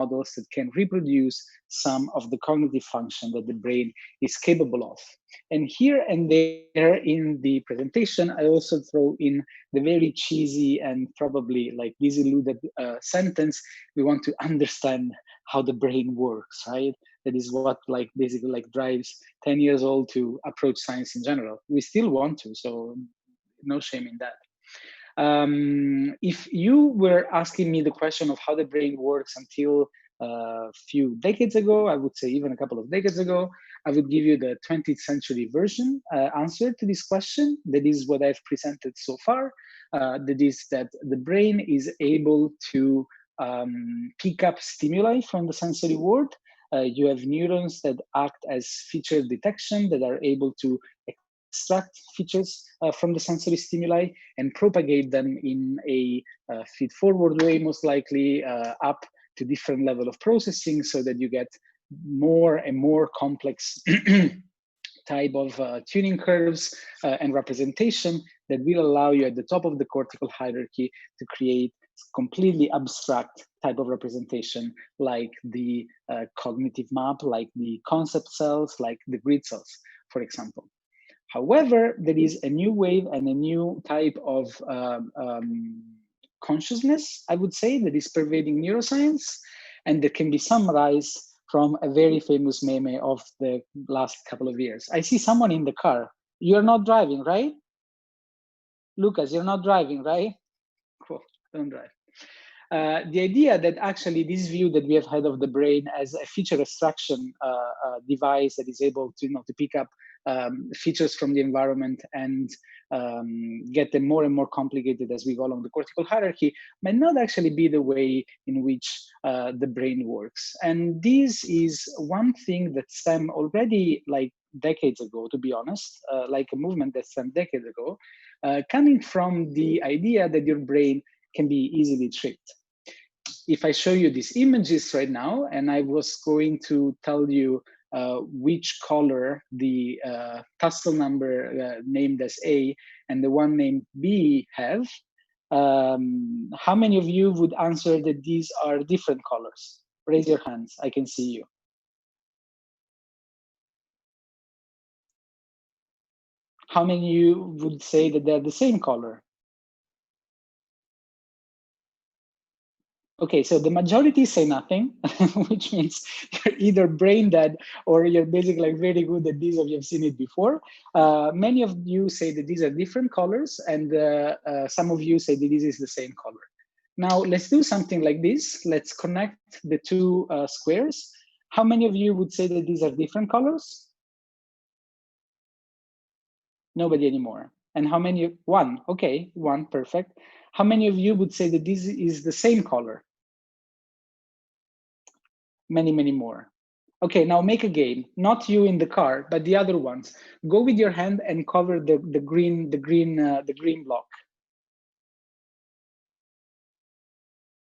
models that can reproduce some of the cognitive function that the brain is capable of. And here and there in the presentation, I also throw in the very cheesy and probably like disillusioned sentence: we want to understand how the brain works, right? That is what like basically like drives 10 years old to approach science in general. We still want to, so no shame in that. If you were asking me the question of how the brain works until a few decades ago, I would say even a couple of decades ago, I would give you the 20th century version answer to this question. That is what I've presented so far. That is that the brain is able to pick up stimuli from the sensory world. You have neurons that act as feature detection, that are able to extract features from the sensory stimuli and propagate them in a feed-forward way, most likely up to different level of processing, so that you get more and more complex type of tuning curves and representation that will allow you at the top of the cortical hierarchy to create completely abstract type of representation, like the cognitive map, like the concept cells, like the grid cells, for example. However, there is a new wave and a new type of consciousness, I would say, that is pervading neuroscience, and that can be summarized from a very famous meme of the last couple of years. I see someone in the car. You're not driving, right? Lucas, you're not driving, right? Cool, don't drive. The idea that actually this view that we have had of the brain as a feature extraction device that is able to, to pick up features from the environment and get them more and more complicated as we go along the cortical hierarchy might not actually be the way in which the brain works. And this is one thing that stemmed already like decades ago, to be honest, like a movement that stemmed decades ago, coming from the idea that your brain can be easily tricked. If I show you these images right now, and I was going to tell you which color the tussle number named as A and the one named B have, how many of you would answer that these are different colors? Raise your hands, I can see you. How many of you would say that they're the same color? Okay, so the majority say nothing, which means you're either brain dead or you're basically like very good at these, or you've seen it before. Many of you say that these are different colors, and some of you say that this is the same color. Now, let's do something like this. Let's connect the two squares. How many of you would say that these are different colors? Nobody anymore. And how many? One. Okay, one, perfect. How many of you would say that this is the same color? Many, many more. Okay, now make a game. Not you in the car, but the other ones. Go with your hand and cover the green block.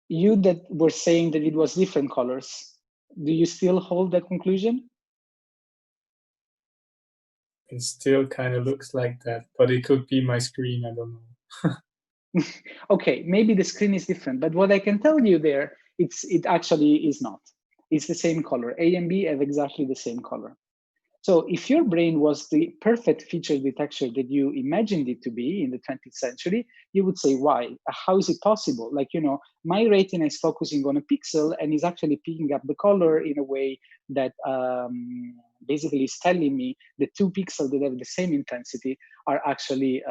You that were saying that it was different colors, do you still hold that conclusion? It still kind of looks like that, but it could be my screen, I don't know. Okay, maybe the screen is different, but what I can tell you there, it actually is not. It's the same color. A and B have exactly the same color. So if your brain was the perfect feature detection that you imagined it to be in the 20th century, you would say, why? How is it possible? Like, my retina is focusing on a pixel and is actually picking up the color in a way that basically is telling me the two pixels that have the same intensity are actually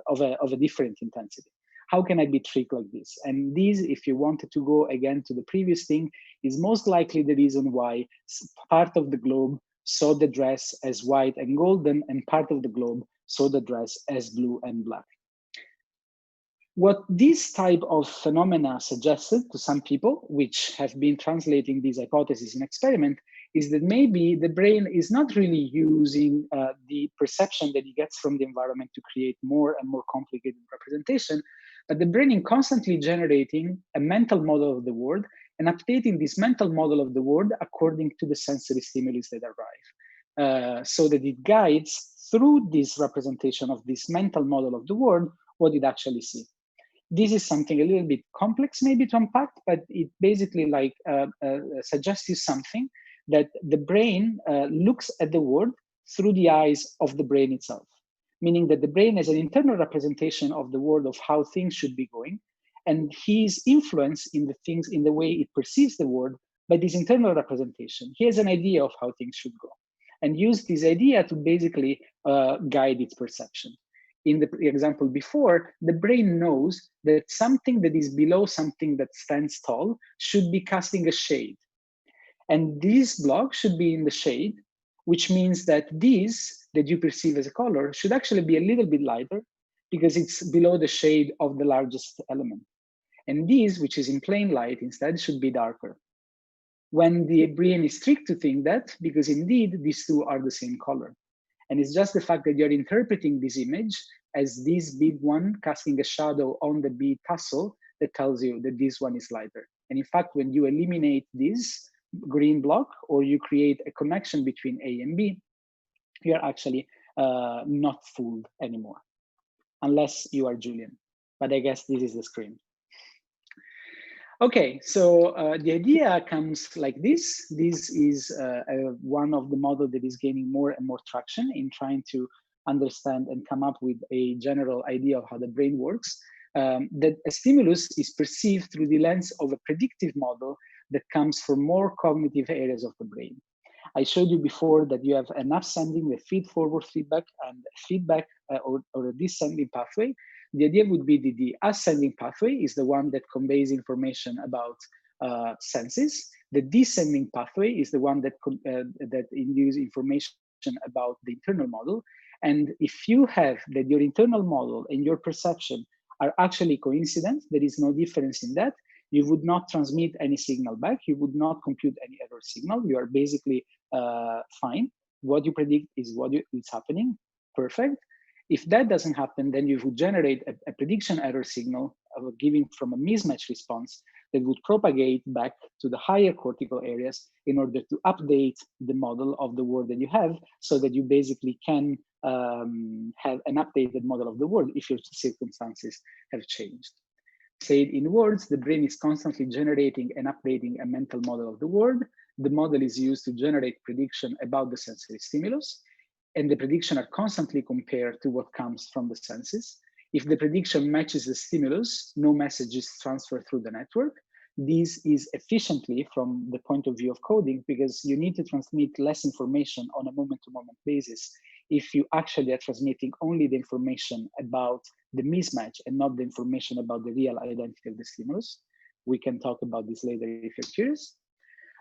of a different intensity. How can I be tricked like this? And this, if you wanted to go again to the previous thing, is most likely the reason why part of the globe saw the dress as white and golden, and part of the globe saw the dress as blue and black. What this type of phenomena suggested to some people, which have been translating these hypotheses in experiment, is that maybe the brain is not really using the perception that it gets from the environment to create more and more complicated representation, but the brain is constantly generating a mental model of the world and updating this mental model of the world according to the sensory stimulus that arrive, so that it guides through this representation of this mental model of the world what it actually sees. This is something a little bit complex maybe to unpack, but it basically like suggests you something that the brain looks at the world through the eyes of the brain itself, meaning that the brain is an internal representation of the world of how things should be going, and his influence in the things, in the way it perceives the world by this internal representation. He has an idea of how things should go and use this idea to basically guide its perception. In the example before, the brain knows that something that is below something that stands tall should be casting a shade. And this block should be in the shade, which means that this that you perceive as a color should actually be a little bit lighter because it's below the shade of the largest element. And this, which is in plain light, instead should be darker. When the brain is tricked to think that, because indeed these two are the same color. And it's just the fact that you're interpreting this image as this big one casting a shadow on the big tassel that tells you that this one is lighter. And in fact, when you eliminate this green block or you create a connection between A and B, you're actually not fooled anymore, unless you are Julian. But I guess this is the screen. Okay, so the idea comes like this. This is one of the models that is gaining more and more traction in trying to understand and come up with a general idea of how the brain works. That a stimulus is perceived through the lens of a predictive model that comes from more cognitive areas of the brain. I showed you before that you have an ascending, a feed-forward feedback, and feedback or a descending pathway. The idea would be that the ascending pathway is the one that conveys information about senses. The descending pathway is the one that induces information about the internal model. And if you have that your internal model and your perception are actually coincident, there is no difference in that, you would not transmit any signal back, you would not compute any error signal, you are basically fine. What you predict is what is happening, perfect. If that doesn't happen, then you would generate a prediction error signal giving from a mismatch response that would propagate back to the higher cortical areas in order to update the model of the world that you have so that you basically can have an updated model of the world if your circumstances have changed. Said in words, the brain is constantly generating and updating a mental model of the world. The model is used to generate prediction about the sensory stimulus, and the prediction are constantly compared to what comes from the senses. If the prediction matches the stimulus, no message is transferred through the network. This is efficiently from the point of view of coding because you need to transmit less information on a moment-to-moment basis if you actually are transmitting only the information about the mismatch and not the information about the real identity of the stimulus. We can talk about this later if you're curious.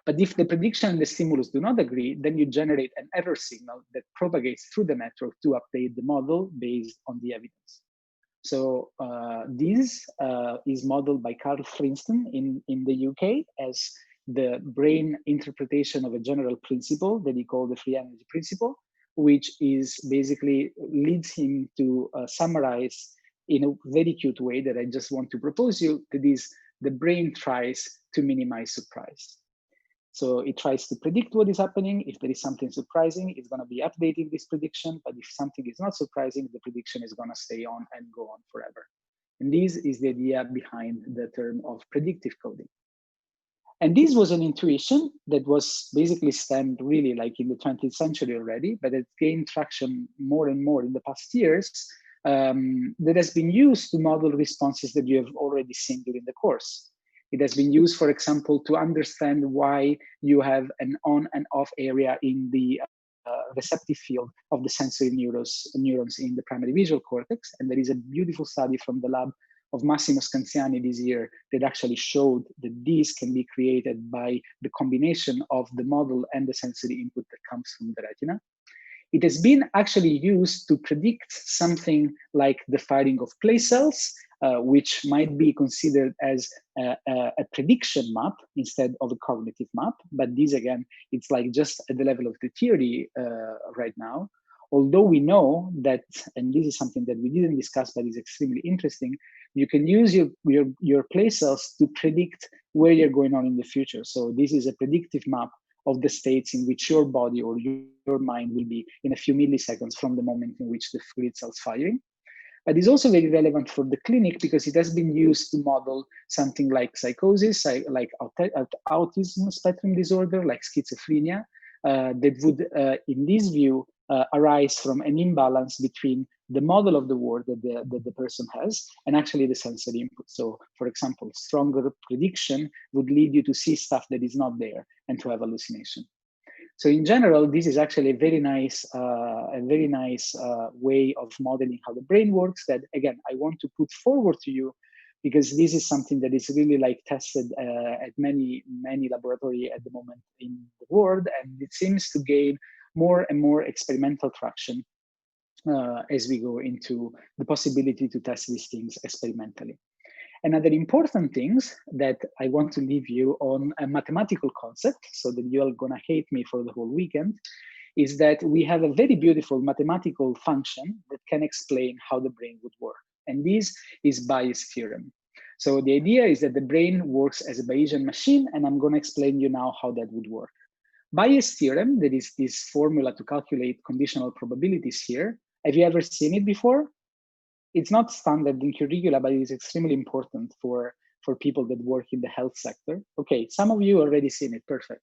But if the prediction and the stimulus do not agree, then you generate an error signal that propagates through the network to update the model based on the evidence. So this is modeled by Carl Friston in the UK as the brain interpretation of a general principle that he called the free energy principle, which is basically leads him to summarize in a very cute way that I just want to propose you, that is the brain tries to minimize surprise. So it tries to predict what is happening. If there is something surprising, it's going to be updating this prediction. But if something is not surprising, the prediction is going to stay on and go on forever. And this is the idea behind the term of predictive coding. And this was an intuition that was basically stemmed really like in the 20th century already, but it gained traction more and more in the past years that has been used to model responses that you have already seen during the course. It has been used, for example, to understand why you have an on and off area in the receptive field of the sensory neurons in the primary visual cortex. And there is a beautiful study from the lab of Massimo Scanziani this year that actually showed that these can be created by the combination of the model and the sensory input that comes from the retina. It has been actually used to predict something like the firing of place cells, which might be considered as a prediction map instead of a cognitive map. But this, again, it's like just at the level of the theory right now. Although we know that, and this is something that we didn't discuss, but is extremely interesting, you can use your place cells to predict where you're going on in the future. So this is a predictive map of the states in which your body or your mind will be in a few milliseconds from the moment in which the grid cell's firing. But it's also very relevant for the clinic because it has been used to model something like psychosis, like autism spectrum disorder, like schizophrenia, that would, in this view, arise from an imbalance between the model of the world that the person has and actually the sensory input. So, for example, stronger prediction would lead you to see stuff that is not there and to have hallucination. So in general, this is actually a very nice way of modeling how the brain works that, again, I want to put forward to you because this is something that is really like tested at many laboratories at the moment in the world, and it seems to gain more and more experimental traction as we go into the possibility to test these things experimentally. Another important things that I want to leave you on a mathematical concept so that you're gonna hate me for the whole weekend is that we have a very beautiful mathematical function that can explain how the brain would work. And this is Bayes' theorem. So the idea is that the brain works as a Bayesian machine, and I'm gonna explain you now how that would work. Bayes' theorem, that is this formula to calculate conditional probabilities here. Have you ever seen it before? It's not standard in curricula, but it is extremely important for people that work in the health sector. Okay, some of you already seen it, perfect.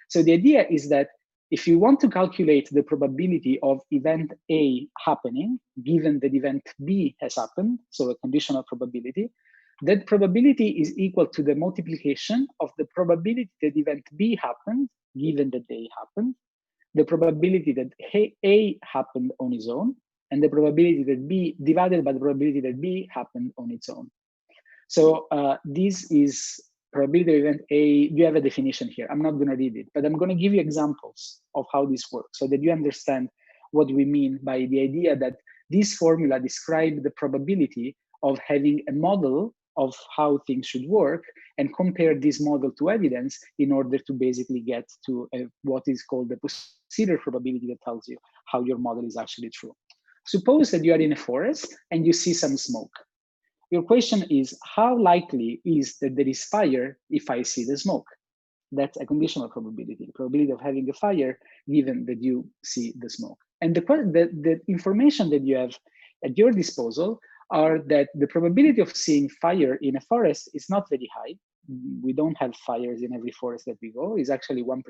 So the idea is that if you want to calculate the probability of event A happening, given that event B has happened, so a conditional probability, that probability is equal to the multiplication of the probability that event B happened, given that A happened, the probability that A happened on its own, and the probability that B divided by the probability that B happened on its own. So this is probability of event A. You have a definition here. I'm not going to read it, but I'm going to give you examples of how this works so that you understand what we mean by the idea that this formula describes the probability of having a model of how things should work and compare this model to evidence in order to basically get to what is called the posterior probability that tells you how your model is actually true. Suppose that you are in a forest and you see some smoke. Your question is, how likely is that there is fire if I see the smoke? That's a conditional probability of having a fire given that you see the smoke. And the information that you have at your disposal are that the probability of seeing fire in a forest is not very high. We don't have fires in every forest that we go, it's actually 1%.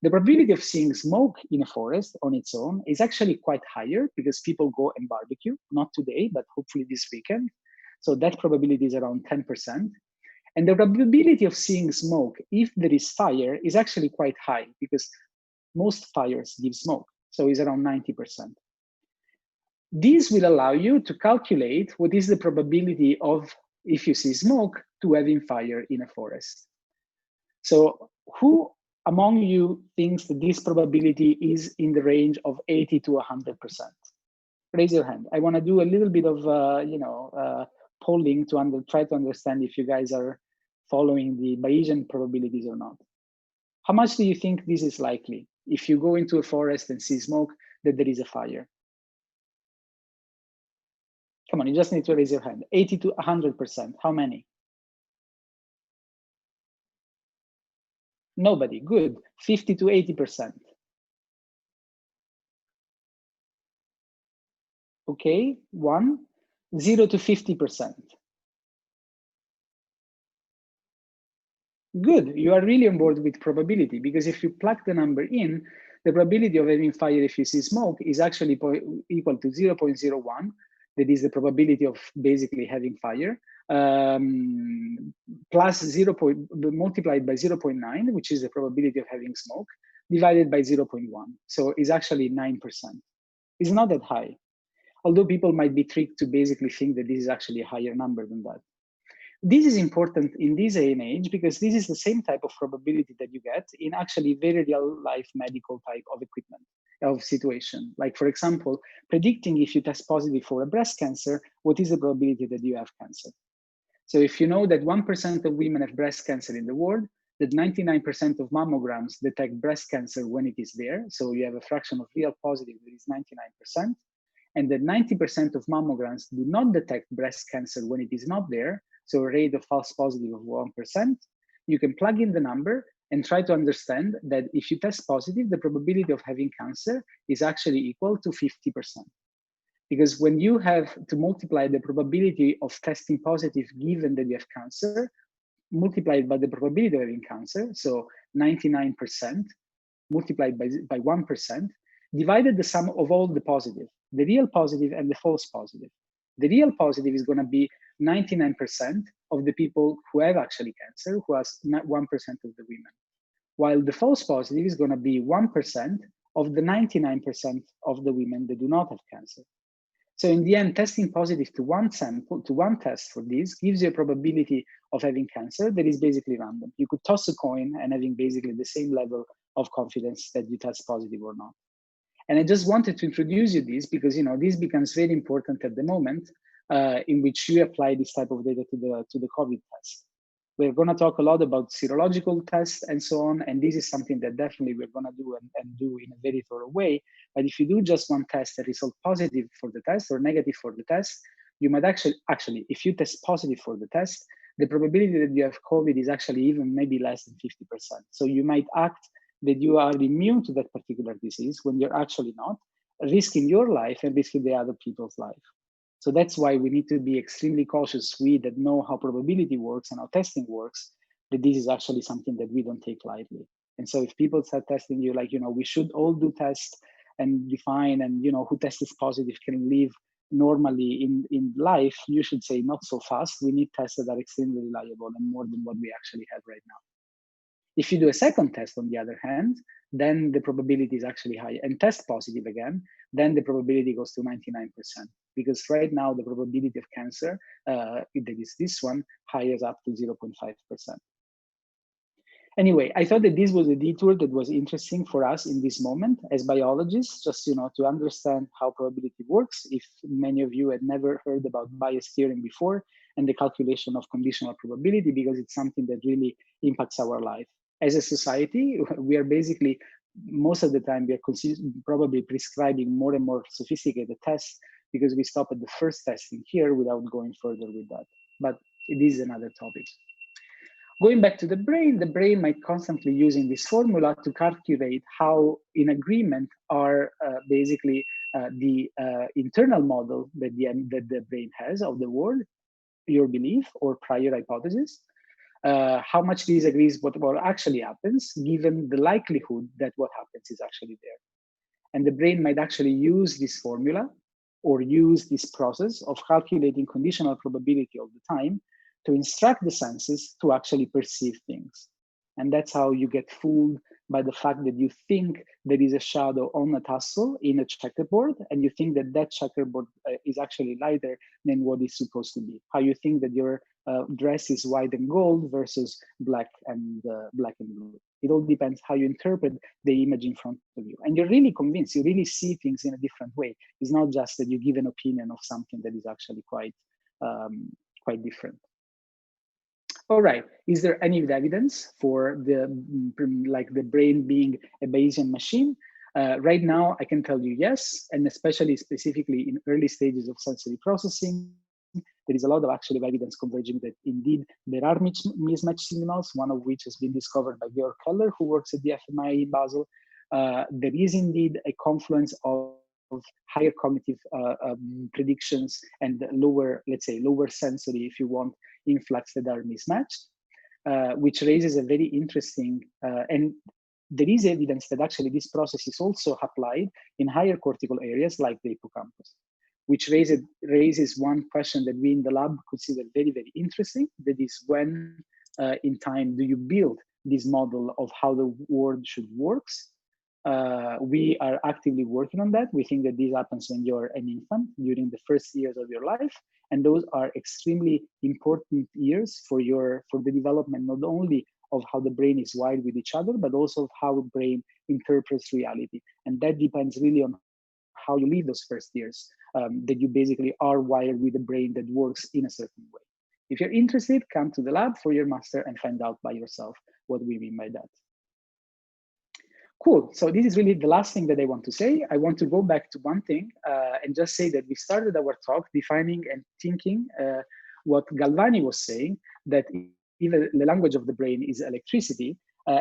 The probability of seeing smoke in a forest on its own is actually quite higher because people go and barbecue, not today, but hopefully this weekend. So that probability is around 10%. And the probability of seeing smoke if there is fire is actually quite high because most fires give smoke. So it's around 90%. This will allow you to calculate what is the probability of, if you see smoke, to having fire in a forest. So who among you thinks that this probability is in the range of 80 to 100%? Raise your hand. I want to do a little bit of polling to try to understand if you guys are following the Bayesian probabilities or not. How much do you think this is likely? If you go into a forest and see smoke, that there is a fire? Come on, you just need to raise your hand. 80 to 100%. How many? Nobody. Good. 50 to 80%. Okay, 1. 0 to 50%. Good, you are really on board with probability because if you plug the number in, the probability of having fire if you see smoke is actually equal to 0.01. That is the probability of basically having fire, plus multiplied by 0.9, which is the probability of having smoke, divided by 0.1. So it's actually 9%. It's not that high, although people might be tricked to basically think that this is actually a higher number than that. This is important in this day and age because this is the same type of probability that you get in actually very real life medical type of equipment, of situation. Like for example, predicting if you test positive for a breast cancer, what is the probability that you have cancer? So if you know that 1% of women have breast cancer in the world, that 99% of mammograms detect breast cancer when it is there, so you have a fraction of real positive that is 99%, and that 90% of mammograms do not detect breast cancer when it is not there, so a rate of false positive of 1%, you can plug in the number and try to understand that if you test positive, the probability of having cancer is actually equal to 50%. Because when you have to multiply the probability of testing positive given that you have cancer, multiplied by the probability of having cancer, so 99%, multiplied by 1%, divided the sum of all the positive, the real positive and the false positive. The real positive is going to be 99% of the people who have actually cancer, who has 1% of the women. While the false positive is going to be 1% of the 99% of the women that do not have cancer. So in the end, testing positive to one sample, to one test for this, gives you a probability of having cancer that is basically random. You could toss a coin and having basically the same level of confidence that you test positive or not. And I just wanted to introduce you this because this becomes very important at the moment in which you apply this type of data to the COVID test. We're going to talk a lot about serological tests and so on, and this is something that definitely we're going to do and do in a very thorough way. But if you do just one test that result positive for the test or negative for the test, you might actually, if you test positive for the test, the probability that you have COVID is actually even maybe less than 50%. So you might act that you are immune to that particular disease when you're actually not, risking your life and risking the other people's life. So that's why we need to be extremely cautious, we that know how probability works and how testing works, that this is actually something that we don't take lightly. And so if people start testing you like, we should all do tests and define and, who tests positive can live normally in life, you should say not so fast. We need tests that are extremely reliable and more than what we actually have right now. If you do a second test, on the other hand, then the probability is actually high and test positive again, then the probability goes to 99%. Because right now the probability of cancer, that is this one, hires up to 0.5%. Anyway, I thought that this was a detour that was interesting for us in this moment as biologists, just to understand how probability works. If many of you had never heard about Bayes' theorem before and the calculation of conditional probability, because it's something that really impacts our life. As a society, we are basically, most of the time, we are probably prescribing more and more sophisticated tests because we stop at the first testing here without going further with that. But it is another topic. Going back to the brain might constantly using this formula to calculate how in agreement are basically the internal model that the brain has of the world, your belief or prior hypothesis, how much this agrees with what actually happens, given the likelihood that what happens is actually there. And the brain might actually use this formula or use this process of calculating conditional probability all the time to instruct the senses to actually perceive things. And that's how you get fooled by the fact that you think there is a shadow on a tassel in a checkerboard, and you think that that checkerboard is actually lighter than what it's supposed to be. How you think that your dress is white and gold versus black and blue. It all depends how you interpret the image in front of you. And you're really convinced, you really see things in a different way. It's not just that you give an opinion of something that is actually quite different. All right, is there any evidence for the brain being a Bayesian machine? Right now, I can tell you yes, and especially specifically in early stages of sensory processing, there is a lot of actually evidence converging that indeed there are mismatch signals, one of which has been discovered by Georg Keller, who works at the FMI in Basel. There is indeed a confluence of higher cognitive predictions and lower, let's say, lower sensory, if you want, influx that are mismatched, which raises a very interesting, and there is evidence that actually this process is also applied in higher cortical areas like the hippocampus, which raises one question that we in the lab consider very, very interesting. That is, when in time do you build this model of how the world should works? We are actively working on that. We think that this happens when you're an infant during the first years of your life. And those are extremely important years for the development, not only of how the brain is wired with each other, but also of how the brain interprets reality. And that depends really on how you live those first years, that you basically are wired with a brain that works in a certain way. If you're interested, come to the lab for your master and find out by yourself what we mean by that. Cool, so this is really the last thing that I want to say. I want to go back to one thing and just say that we started our talk defining and thinking what Galvani was saying, that even the language of the brain is electricity.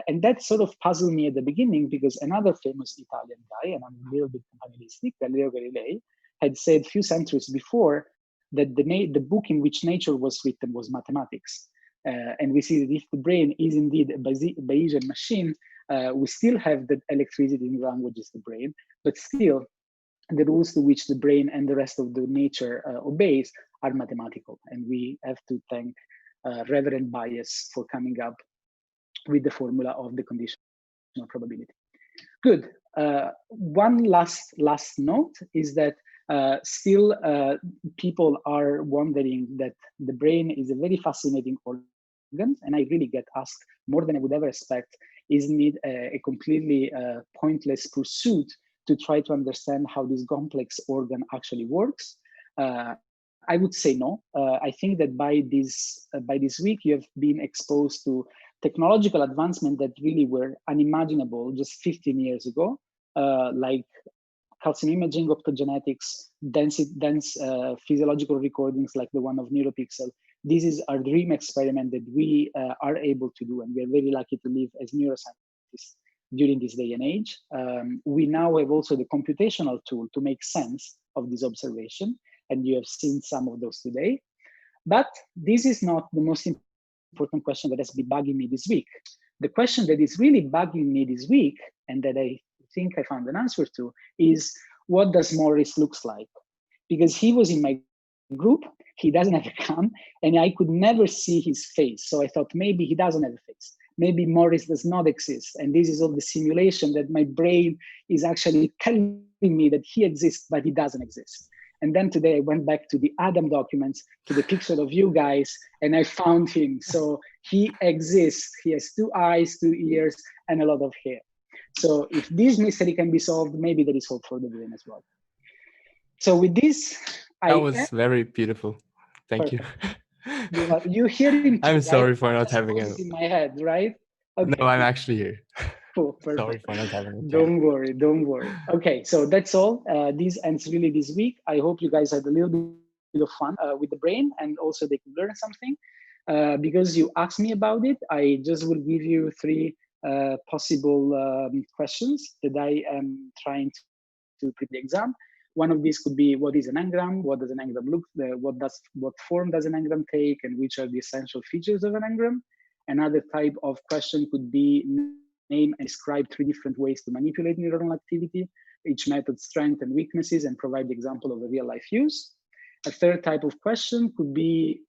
And that sort of puzzled me at the beginning because another famous Italian guy, and I'm a little bit familiaristic, Galileo Galilei, had said a few centuries before that the book in which nature was written was mathematics. And we see that if the brain is indeed a Bayesian machine, we still have the electricity in the language is the brain, but still the rules to which the brain and the rest of the nature obeys are mathematical. And we have to thank Reverend Bayes for coming up with the formula of the conditional probability. Good. One last note is that still people are wondering that the brain is a very fascinating organ, and I really get asked more than I would ever expect, isn't it a completely pointless pursuit to try to understand how this complex organ actually works? I would say no. I think that by this week, you have been exposed to technological advancement that really were unimaginable just 15 years ago, like calcium imaging, optogenetics, dense physiological recordings like the one of NeuroPixel. This is our dream experiment that we are able to do, and we are very lucky to live as neuroscientists during this day and age. We now have also the computational tool to make sense of this observation, and you have seen some of those today. But this is not the most important question that has been bugging me this week. The question that is really bugging me this week, and that I think I found an answer to, is what does Morris looks like? Because he was in my group, he doesn't have a cam, and I could never see his face. So I thought maybe he doesn't have a face. Maybe Morris does not exist. And this is all the simulation that my brain is actually telling me that he exists, but he doesn't exist. And then today I went back to the Adam documents, to the picture of you guys, and I found him. So he exists. He has 2 eyes, 2 ears, and a lot of hair. So if this mystery can be solved, maybe there is hope for the brain as well. So with this, that was very beautiful. Thank you. You hear him too, I'm sorry right? for not having it in my head, right? Okay. No, I'm actually here. Cool, perfect. Sorry for not having it. Don't worry. Okay, so that's all. This ends really this week. I hope you guys had a little bit of fun with the brain, and also they could learn something. Because you asked me about it, I just will give you 3 possible questions that I am trying to prepare the exam. One of these could be, what is an engram? What does an engram look? What form does an engram take, and which are the essential features of an engram? Another type of question could be, name and describe 3 different ways to manipulate neuronal activity, each method's strengths and weaknesses, and provide the example of a real-life use. A third type of question could be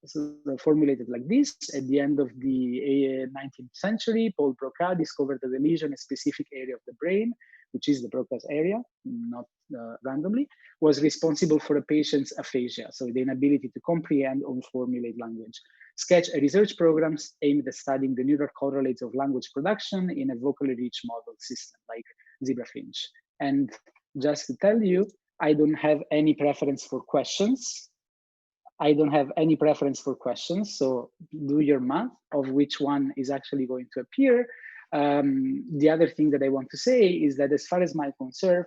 formulated like this. At the end of the 19th century, Paul Broca discovered that a lesion in a specific area of the brain, which is the Broca's area, not randomly, was responsible for a patient's aphasia, so the inability to comprehend or formulate language. Sketch a research program aimed at studying the neural correlates of language production in a vocally rich model system like zebrafinch. And just to tell you, I don't have any preference for questions. So do your math of which one is actually going to appear. The other thing that I want to say is that as far as my concern,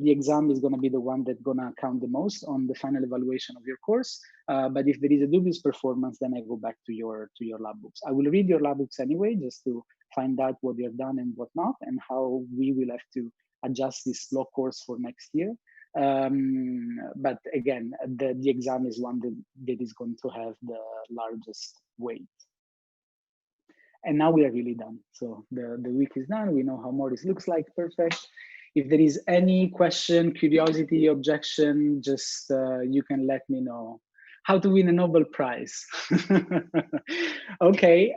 the exam is going to be the one that's going to count the most on the final evaluation of your course. But if there is a dubious performance, then I go back to your lab books. I will read your lab books anyway, just to find out what you're done and what not, and how we will have to adjust this block course for next year. But again, the exam is one that is going to have the largest weight. And now we are really done. So the week is done. We know how Morris looks like. Perfect. If there is any question, curiosity, objection, just you can let me know. How to win a Nobel Prize. Okay,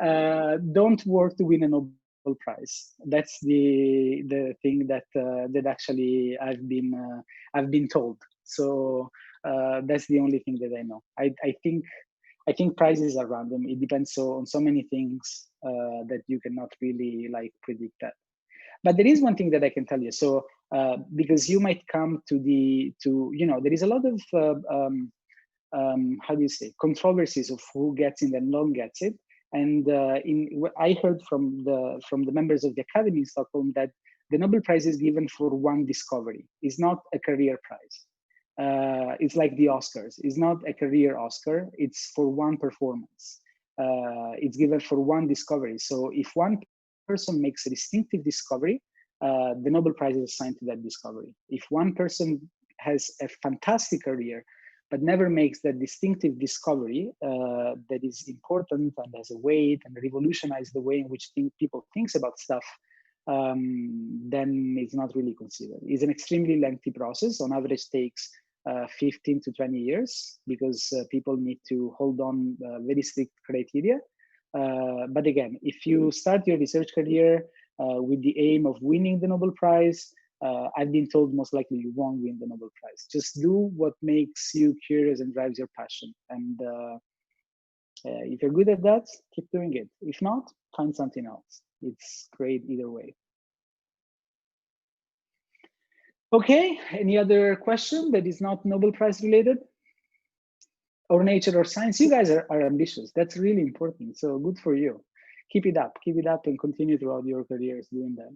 don't work to win a Nobel Prize. That's the thing that actually I've been told. So that's the only thing that I know. I think prizes are random. It depends on so many things that you cannot really like predict that. But there is one thing that I can tell you. So because you might come to there is a lot of how do you say, controversies of who gets in and no one gets it. And I heard from the members of the Academy in Stockholm that the Nobel Prize is given for one discovery. It's not a career prize. It's like the Oscars. It's not a career Oscar. It's for one performance. It's given for one discovery. So if one person makes a distinctive discovery, the Nobel Prize is assigned to that discovery. If one person has a fantastic career, but never makes that distinctive discovery that is important and has a weight and revolutionize the way in which people think about stuff, then it's not really considered. It's an extremely lengthy process. On average, takes 15 to 20 years because people need to hold on very strict criteria. But again, if you start your research career with the aim of winning the Nobel Prize, I've been told most likely you won't win the Nobel Prize. Just do what makes you curious and drives your passion. And if you're good at that, keep doing it. If not, find something else. It's great either way. Okay, any other question that is not Nobel Prize related? Or nature or science? You guys are ambitious. That's really important. So good for you. Keep it up and continue throughout your careers doing that.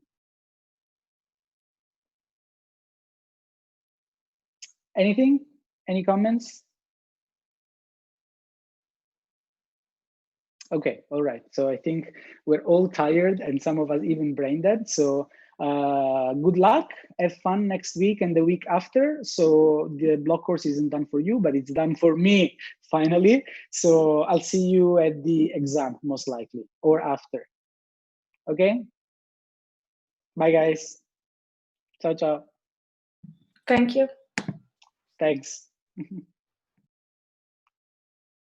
Anything? Any comments? Okay, all right. So I think we're all tired and some of us even brain dead. So good luck, have fun next week and the week after. So the block course isn't done for you, but it's done for me finally. So I'll see you at the exam most likely or after. Okay? Bye guys. Ciao, ciao. Thank you. Thanks.